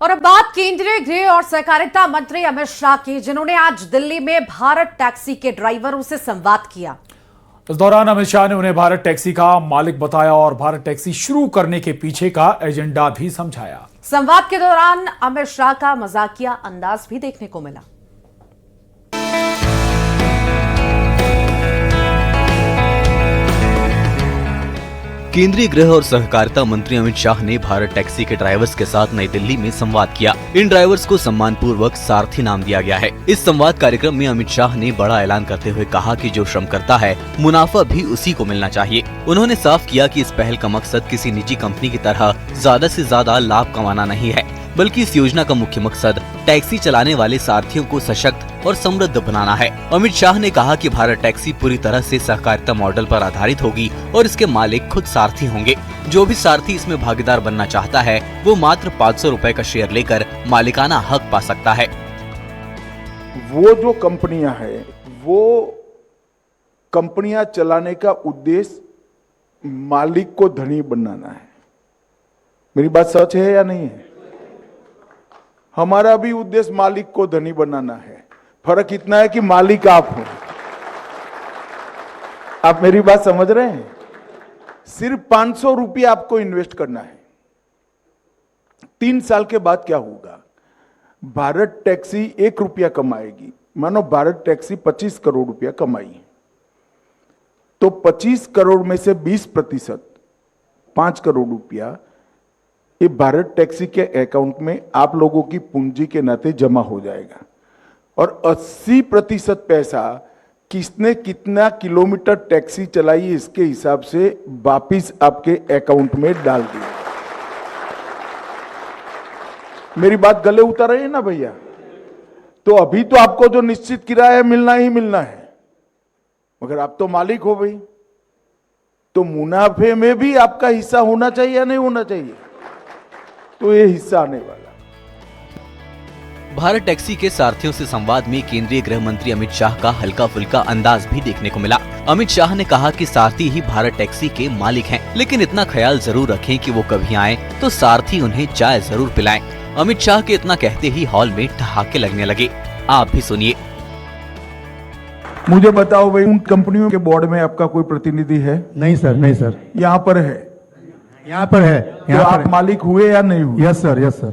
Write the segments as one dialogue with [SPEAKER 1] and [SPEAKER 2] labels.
[SPEAKER 1] और अब बात केंद्रीय गृह और सहकारिता मंत्री अमित शाह की, जिन्होंने आज दिल्ली में भारत टैक्सी के ड्राइवरों से संवाद किया।
[SPEAKER 2] इस दौरान अमित शाह ने उन्हें भारत टैक्सी का मालिक बताया और भारत टैक्सी शुरू करने के पीछे का एजेंडा भी समझाया।
[SPEAKER 1] संवाद के दौरान अमित शाह का मजाकिया अंदाज भी देखने को मिला।
[SPEAKER 3] केंद्रीय गृह और सहकारिता मंत्री अमित शाह ने भारत टैक्सी के ड्राइवर्स के साथ नई दिल्ली में संवाद किया। इन ड्राइवर्स को सम्मान पूर्वक सारथी नाम दिया गया है। इस संवाद कार्यक्रम में अमित शाह ने बड़ा ऐलान करते हुए कहा कि जो श्रम करता है मुनाफा भी उसी को मिलना चाहिए। उन्होंने साफ किया कि इस पहल का मकसद किसी निजी कंपनी की तरह ज्यादा से ज्यादा लाभ कमाना नहीं है, बल्कि इस योजना का मुख्य मकसद टैक्सी चलाने वाले सारथियों को सशक्त और समृद्ध बनाना है। अमित शाह ने कहा कि भारत टैक्सी पूरी तरह से सहकारिता मॉडल पर आधारित होगी और इसके मालिक खुद सारथी होंगे। जो भी सारथी इसमें भागीदार बनना चाहता है वो मात्र 500 रुपए का शेयर लेकर मालिकाना हक पा सकता है।
[SPEAKER 4] वो जो कंपनियां हैं वो कंपनियां चलाने का उद्देश्य मालिक को धनी बनाना है। मेरी बात सच है या नहीं है? हमारा भी उद्देश्य मालिक को धनी बनाना है। फर्क इतना है कि मालिक आप हो। आप मेरी बात समझ रहे हैं? सिर्फ 500 रुपये आपको इन्वेस्ट करना है। 3 साल के बाद क्या होगा? भारत टैक्सी 1 रुपया कमाएगी। मानो भारत टैक्सी 25 करोड़ रुपया कमाई, तो 25 करोड़ में से 20%, 5 करोड़ रुपया ये भारत टैक्सी के अकाउंट में आप लोगों की पूंजी के नाते जमा हो जाएगा और 80% पैसा किसने कितना किलोमीटर टैक्सी चलाई इसके हिसाब से वापिस आपके अकाउंट में डाल दिया। मेरी बात गले उतर रही है ना भैया? तो अभी तो आपको जो निश्चित किराया मिलना ही मिलना है, मगर आप तो मालिक हो भाई, तो मुनाफे में भी आपका हिस्सा होना चाहिए या नहीं होना चाहिए? तो ये हिस्सा आने वाला।
[SPEAKER 3] भारत टैक्सी के सारथियों से संवाद में केंद्रीय गृह मंत्री अमित शाह का हल्का फुल्का अंदाज भी देखने को मिला। अमित शाह ने कहा कि सारथी ही भारत टैक्सी के मालिक हैं, लेकिन इतना ख्याल जरूर रखें कि वो कभी आए तो सारथी उन्हें चाय जरूर पिलाएं। अमित शाह के इतना कहते ही हॉल में ठहाके लगने लगे। आप भी सुनिए।
[SPEAKER 4] मुझे बताओ भाई, उन कंपनियों के बोर्ड में आपका कोई प्रतिनिधि है?
[SPEAKER 5] नहीं सर, नहीं सर।
[SPEAKER 4] यहाँ पर है?
[SPEAKER 5] यहाँ पर है।
[SPEAKER 4] तो आप मालिक हुए या नहीं हुए?
[SPEAKER 5] Yes sir, yes sir.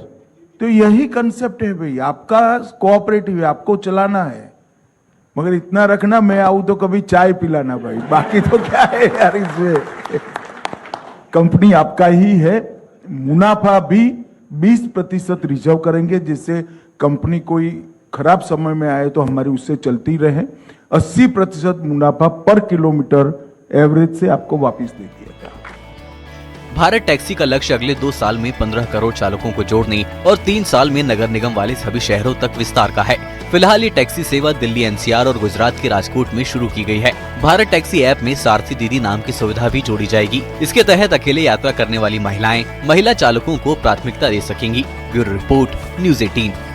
[SPEAKER 4] तो यही कंसेप्ट है भाई, आपका कोऑपरेटिव है, आपको चलाना है, मगर इतना रखना मैं आऊं तो कभी चाय पिलाना भाई, बाकी तो क्या है यार इसमें। कंपनी आपका ही है, मुनाफा भी 20% रिजर्व करेंगे, जिससे कंपनी कोई खराब समय में आए तो हमारी उससे चलती रहे। 80% मुनाफा पर किलोमीटर एवरेज से आपको वापिस दे दिया जाए।
[SPEAKER 3] भारत टैक्सी का लक्ष्य अगले 2 साल में 15 करोड़ चालकों को जोड़ने और 3 साल में नगर निगम वाले सभी शहरों तक विस्तार का है। फिलहाल ये टैक्सी सेवा दिल्ली एनसीआर और गुजरात के राजकोट में शुरू की गई है। भारत टैक्सी ऐप में सारथी दीदी नाम की सुविधा भी जोड़ी जाएगी। इसके तहत अकेले यात्रा करने वाली महिलाएं महिला चालकों को प्राथमिकता दे सकेंगी। Bureau report, news 18।